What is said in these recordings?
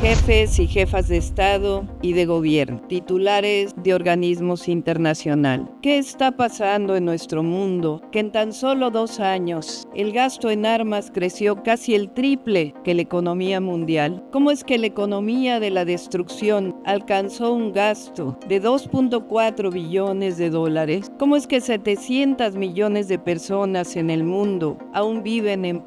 Jefes y jefas de Estado y de gobierno, titulares de organismos internacionales. ¿Qué está pasando en nuestro mundo? Que en tan solo 2 años el gasto en armas creció casi el triple que la economía mundial. ¿Cómo es que la economía de la destrucción alcanzó un gasto de 2.4 billones de dólares? ¿Cómo es que 700 millones de personas en el mundo aún viven en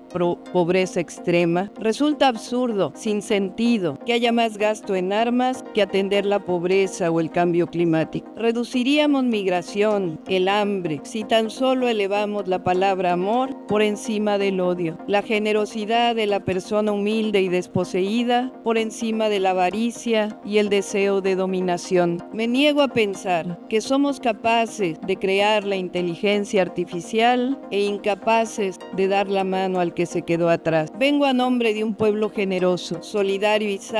pobreza extrema? Resulta absurdo, sin sentido, que haya más gasto en armas que atender la pobreza o el cambio climático. Reduciríamos migración, el hambre, si tan solo elevamos la palabra amor por encima del odio, la generosidad de la persona humilde y desposeída por encima de la avaricia y el deseo de dominación. Me niego a pensar que somos capaces de crear la inteligencia artificial e incapaces de dar la mano al que se quedó atrás. Vengo a nombre de un pueblo generoso, solidario y sabio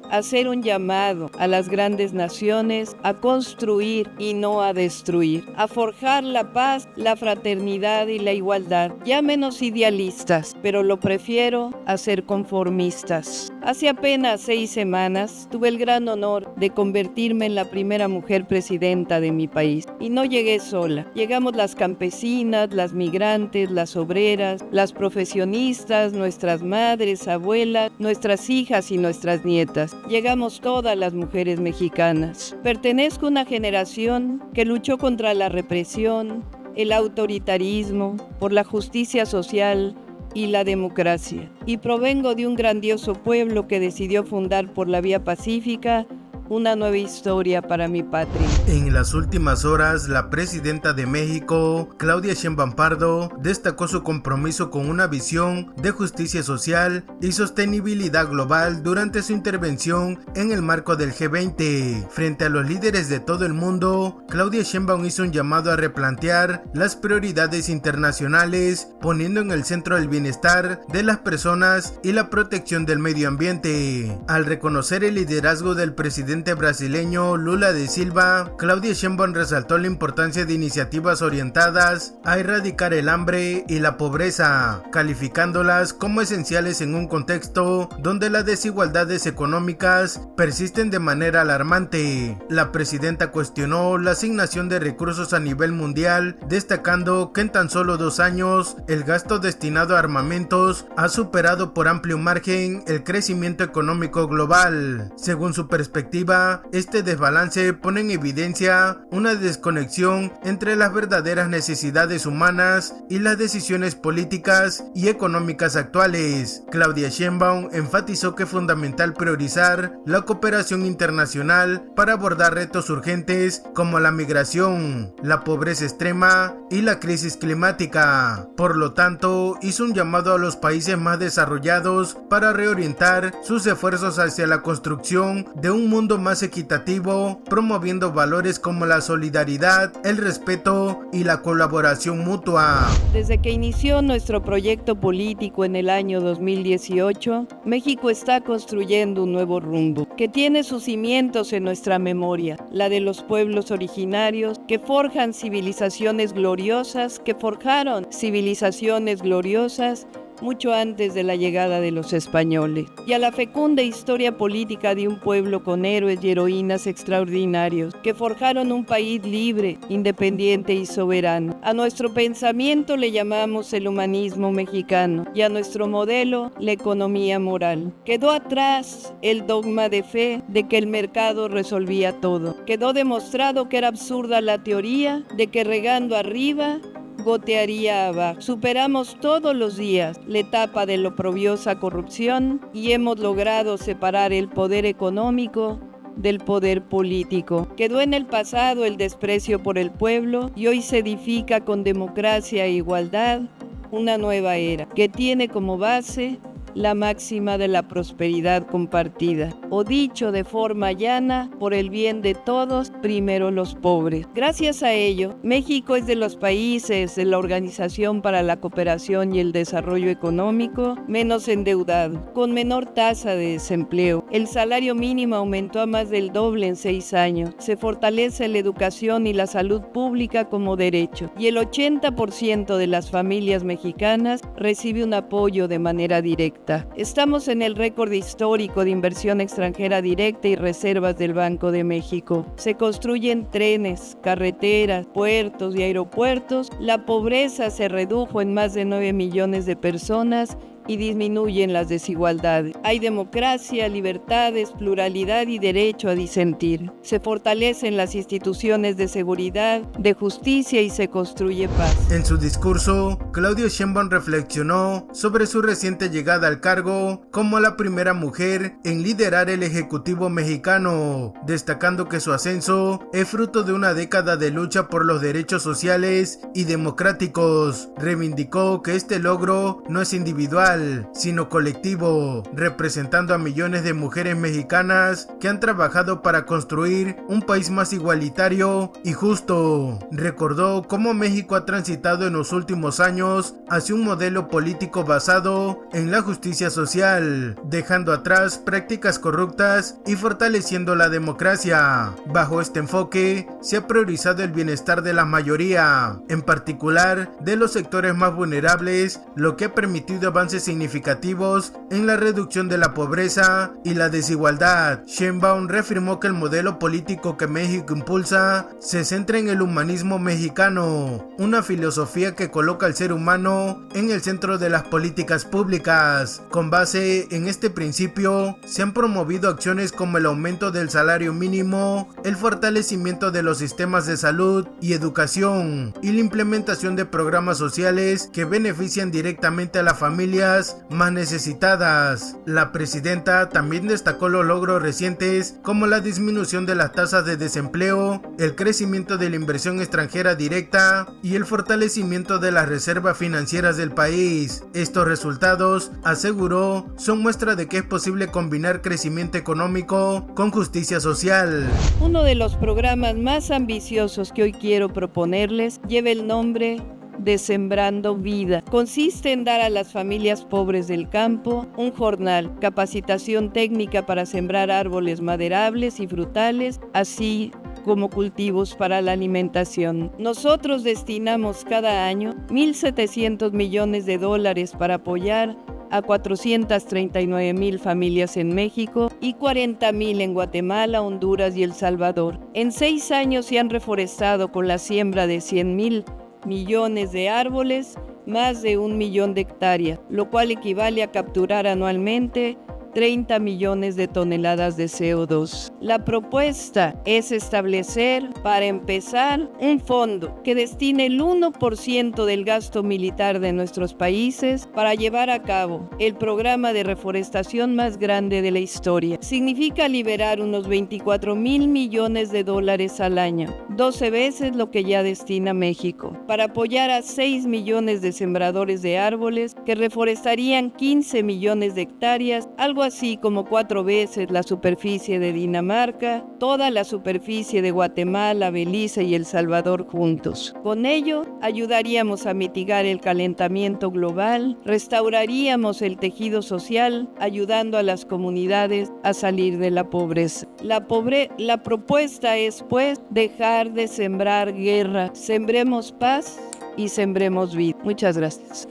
a hacer un llamado a las grandes naciones a construir y no a destruir, a forjar la paz, la fraternidad y la igualdad. Ya menos idealistas, pero lo prefiero a ser conformistas. Hace apenas 6 semanas tuve el gran honor de convertirme en la primera mujer presidenta de mi país. Y no llegué sola. Llegamos las campesinas, las migrantes, las obreras, las profesionistas, nuestras madres, abuelas, nuestras hijas y nuestras nietas. Llegamos todas las mujeres mexicanas. Pertenezco a una generación que luchó contra la represión, el autoritarismo, por la justicia social y la democracia. Y provengo de un grandioso pueblo que decidió fundar por la vía pacífica una nueva historia para mi patria. En las últimas horas, la presidenta de México, Claudia Sheinbaum Pardo, destacó su compromiso con una visión de justicia social y sostenibilidad global durante su intervención en el marco del G20. Frente a los líderes de todo el mundo, Claudia Sheinbaum hizo un llamado a replantear las prioridades internacionales, poniendo en el centro el bienestar de las personas y la protección del medio ambiente. Al reconocer el liderazgo del presidente brasileño Lula da Silva, Claudia Sheinbaum resaltó la importancia de iniciativas orientadas a erradicar el hambre y la pobreza, calificándolas como esenciales en un contexto donde las desigualdades económicas persisten de manera alarmante. La presidenta cuestionó la asignación de recursos a nivel mundial, destacando que en tan solo 2 años el gasto destinado a armamentos ha superado por amplio margen el crecimiento económico global. Según su perspectiva, este desbalance pone en evidencia una desconexión entre las verdaderas necesidades humanas y las decisiones políticas y económicas actuales. Claudia Sheinbaum enfatizó que es fundamental priorizar la cooperación internacional para abordar retos urgentes como la migración, la pobreza extrema y la crisis climática. Por lo tanto, hizo un llamado a los países más desarrollados para reorientar sus esfuerzos hacia la construcción de un mundo más equitativo, promoviendo valores como la solidaridad, el respeto y la colaboración mutua. Desde que inició nuestro proyecto político en el año 2018, México está construyendo un nuevo rumbo, que tiene sus cimientos en nuestra memoria, la de los pueblos originarios, que forjaron civilizaciones gloriosas mucho antes de la llegada de los españoles, y a la fecunda historia política de un pueblo con héroes y heroínas extraordinarios, que forjaron un país libre, independiente y soberano. A nuestro pensamiento le llamamos el humanismo mexicano, y a nuestro modelo la economía moral. Quedó atrás el dogma de fe de que el mercado resolvía todo. Quedó demostrado que era absurda la teoría de que regando arriba gotearía abajo. Superamos todos los días la etapa de la oprobiosa corrupción y hemos logrado separar el poder económico del poder político. Quedó en el pasado el desprecio por el pueblo y hoy se edifica con democracia e igualdad una nueva era que tiene como base la máxima de la prosperidad compartida, o dicho de forma llana, por el bien de todos, primero los pobres. Gracias a ello, México es de los países de la Organización para la Cooperación y el Desarrollo Económico menos endeudado, con menor tasa de desempleo. El salario mínimo aumentó a más del doble en 6 años. Se fortalece la educación y la salud pública como derecho, y el 80% de las familias mexicanas recibe un apoyo de manera directa. meta. Estamos en el récord histórico de inversión extranjera directa y reservas del Banco de México. Se construyen trenes, carreteras, puertos y aeropuertos. La pobreza se redujo en más de 9 millones de personas y disminuyen las desigualdades. Hay democracia, libertades, pluralidad y derecho a disentir. Se fortalecen las instituciones de seguridad, de justicia y se construye paz. En su discurso, Claudia Sheinbaum reflexionó sobre su reciente llegada al cargo como la primera mujer en liderar el Ejecutivo mexicano, destacando que su ascenso es fruto de una década de lucha por los derechos sociales y democráticos. Reivindicó que este logro no es individual, sino colectivo, representando a millones de mujeres mexicanas que han trabajado para construir un país más igualitario y justo. Recordó cómo México ha transitado en los últimos años hacia un modelo político basado en la justicia social, dejando atrás prácticas corruptas y fortaleciendo la democracia. Bajo este enfoque, se ha priorizado el bienestar de la mayoría, en particular de los sectores más vulnerables, lo que ha permitido avances significativos en la reducción de la pobreza y la desigualdad. Sheinbaum reafirmó que el modelo político que México impulsa se centra en el humanismo mexicano, una filosofía que coloca al ser humano en el centro de las políticas públicas. Con base en este principio, se han promovido acciones como el aumento del salario mínimo, el fortalecimiento de los sistemas de salud y educación, y la implementación de programas sociales que benefician directamente a las familias más necesitadas. La presidenta también destacó los logros recientes como la disminución de las tasas de desempleo, el crecimiento de la inversión extranjera directa y el fortalecimiento de las reservas financieras del país. Estos resultados, aseguró, son muestra de que es posible combinar crecimiento económico con justicia social. Uno de los programas más ambiciosos que hoy quiero proponerles lleva el nombre de Sembrando Vida. Consiste en dar a las familias pobres del campo un jornal, capacitación técnica para sembrar árboles maderables y frutales, así como cultivos para la alimentación. Nosotros destinamos cada año $1,700 millones para apoyar a 439,000 familias en México y 40,000 en Guatemala, Honduras y El Salvador. En 6 años se han reforestado con la siembra de 100,000 millones de árboles, más de 1 millón de hectáreas, lo cual equivale a capturar anualmente 30 millones de toneladas de CO2. La propuesta es establecer, para empezar, un fondo que destine el 1% del gasto militar de nuestros países para llevar a cabo el programa de reforestación más grande de la historia. Significa liberar unos 24,000 millones de dólares al año, 12 veces lo que ya destina México, para apoyar a 6 millones de sembradores de árboles que reforestarían 15 millones de hectáreas, algo así como 4 veces la superficie de Dinamarca, toda la superficie de Guatemala, Belice y El Salvador juntos. Con ello, ayudaríamos a mitigar el calentamiento global, restauraríamos el tejido social, ayudando a las comunidades a salir de la pobreza. La propuesta es, pues, dejar de sembrar guerra, sembremos paz y sembremos vida. Muchas gracias.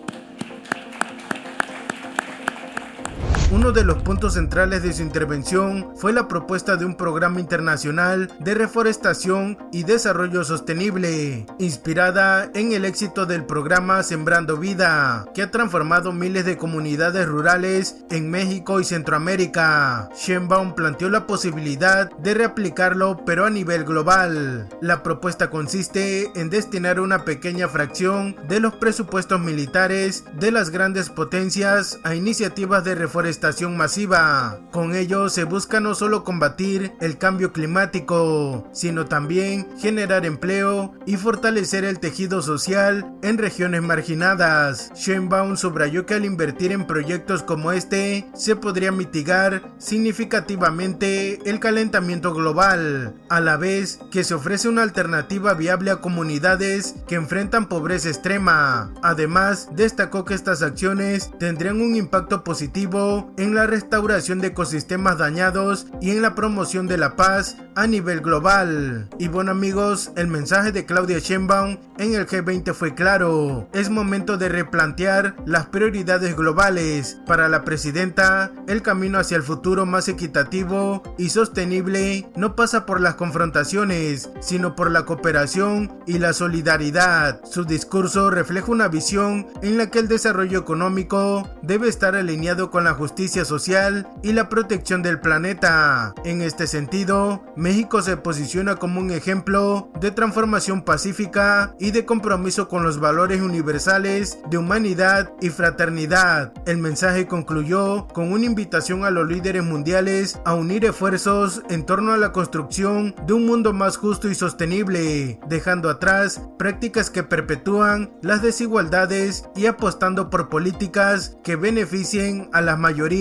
Uno de los puntos centrales de su intervención fue la propuesta de un programa internacional de reforestación y desarrollo sostenible, inspirada en el éxito del programa Sembrando Vida, que ha transformado miles de comunidades rurales en México y Centroamérica. Sheinbaum planteó la posibilidad de reaplicarlo, pero a nivel global. La propuesta consiste en destinar una pequeña fracción de los presupuestos militares de las grandes potencias a iniciativas de reforestación masiva. Con ello se busca no solo combatir el cambio climático, sino también generar empleo y fortalecer el tejido social en regiones marginadas. Sheinbaum subrayó que al invertir en proyectos como este, se podría mitigar significativamente el calentamiento global, a la vez que se ofrece una alternativa viable a comunidades que enfrentan pobreza extrema. Además, destacó que estas acciones tendrían un impacto positivo en la restauración de ecosistemas dañados y en la promoción de la paz a nivel global. Y bueno amigos, el mensaje de Claudia Sheinbaum en el G20 fue claro: es momento de replantear las prioridades globales. Para la presidenta, el camino hacia el futuro más equitativo y sostenible no pasa por las confrontaciones, sino por la cooperación y la solidaridad. Su discurso refleja una visión en la que el desarrollo económico debe estar alineado con la justicia social y la protección del planeta. En este sentido, México se posiciona como un ejemplo de transformación pacífica y de compromiso con los valores universales de humanidad y fraternidad. El mensaje concluyó con una invitación a los líderes mundiales a unir esfuerzos en torno a la construcción de un mundo más justo y sostenible, dejando atrás prácticas que perpetúan las desigualdades y apostando por políticas que beneficien a las mayorías.